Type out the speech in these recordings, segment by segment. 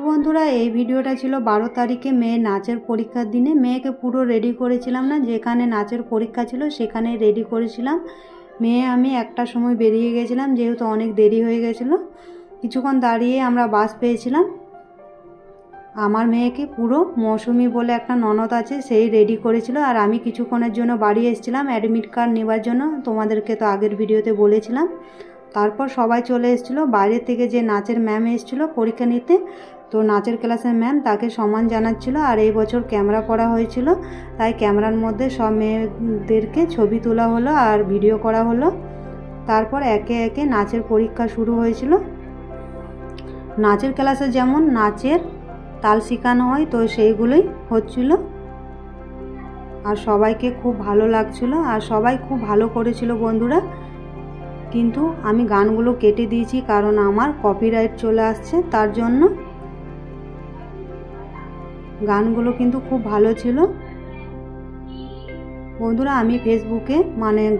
বন্ধুরা এই ভিডিওটা ছিল 12 তারিখে মেয়ের নাচের পরীক্ষার দিনে। মেয়েকে পুরো রেডি করেছিলাম না, যেখানে নাচের পরীক্ষা ছিল সেখানে রেডি করেছিলাম। মেয়ে আমি একটার সময় বেরিয়ে গেছিলাম, যেহেতু অনেক দেরি হয়ে গেছিলো। কিছুক্ষণ দাঁড়িয়ে আমরা বাস পেয়েছিলাম। আমার মেয়েকে পুরো মৌসুমি বলে একটা ননদ আছে, সেই রেডি করেছিল। আর আমি কিছুক্ষণের জন্য বাড়ি এসেছিলাম অ্যাডমিট কার্ড নেওয়ার জন্য, তোমাদেরকে তো আগের ভিডিওতে বলেছিলাম। তারপর সবাই চলে এসেছিলো। বাইরে থেকে যে নাচের ম্যাম এসেছিলো পরীক্ষা নিতে, তো নাচের ক্লাসের ম্যাম তাকে সম্মান জানাচ্ছিল। আর এই বছর ক্যামেরা করা হয়েছিল, তাই ক্যামেরার মধ্যে সব মেয়েদেরকে ছবি তোলা হলো আর ভিডিও করা হলো। তারপর একে একে নাচের পরীক্ষা শুরু হয়েছিল। নাচের ক্লাসে যেমন নাচের তাল শেখানো হয়, তো সেইগুলোই হচ্ছিল। আর সবাইকে খুব ভালো লাগছিল আর সবাই খুব ভালো করেছিল বন্ধুরা। কিন্তু আমি গানগুলো কেটে দিয়েছি, কারণ আমার কপিরাইট চলে আসছে, তার জন্য। গানগুলো কিন্তু খুব ভালো ছিল বন্ধুরা। আমি ফেসবুকে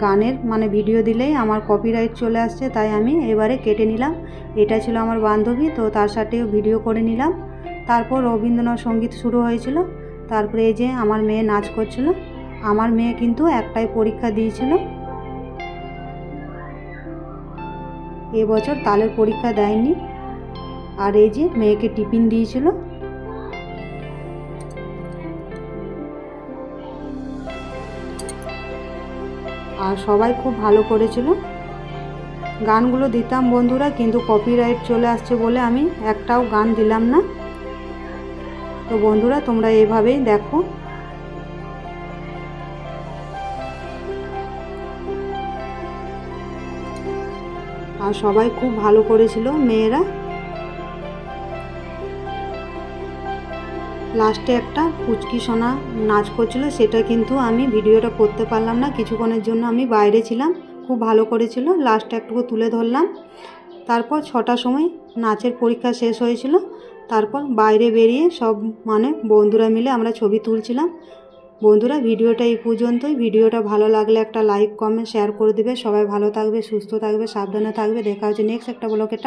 গানের ভিডিও দিলেই আমার কপিরাইট চলে আসছে, তাই আমি এবারে কেটে নিলাম। এটা ছিল আমার বান্ধবী, তো তার সাথেও ভিডিও করে নিলাম। তারপর রবীন্দ্রনাথ সঙ্গীত শুরু হয়েছিল। তারপরে এই যে আমার মেয়ে নাচ করছিল। আমার মেয়ে কিন্তু একটাই পরীক্ষা দিয়েছিল, এবছর তালের পরীক্ষা দেয়নি। আর এই যে মেয়েকে টিফিন দিয়েছিল। আর সবাই খুব ভালো করেছিল। গানগুলো দিতাম বন্ধুরা, কিন্তু কপিরাইট চলে আসছে বলে আমি একটাও গান দিলাম না। তো বন্ধুরা তোমরা এভাবেই দেখো। আর সবাই খুব ভালো করেছিল মেয়েরা। লাস্টে একটা পুচকি সোনা নাচ করছিল, সেটা কিন্তু আমি ভিডিওটা করতে পারলাম না, কিছুক্ষণের জন্য আমি বাইরে ছিলাম। খুব ভালো করেছিল, লাস্টে একটুকু তুলে ধরলাম। তারপর 6টার সময় নাচের পরীক্ষা শেষ হয়েছিল। তারপর বাইরে বেরিয়ে সব বন্ধুরা মিলে আমরা ছবি তুলছিলাম। বন্ধুরা ভিডিওটা এই পর্যন্তই। ভিডিওটা ভালো লাগলে একটা লাইক কমেন্ট শেয়ার করে দেবে। সবাই ভালো থাকবে, সুস্থ থাকবে, সাবধানে থাকবে। দেখা হচ্ছে নেক্সট একটা ব্লগে।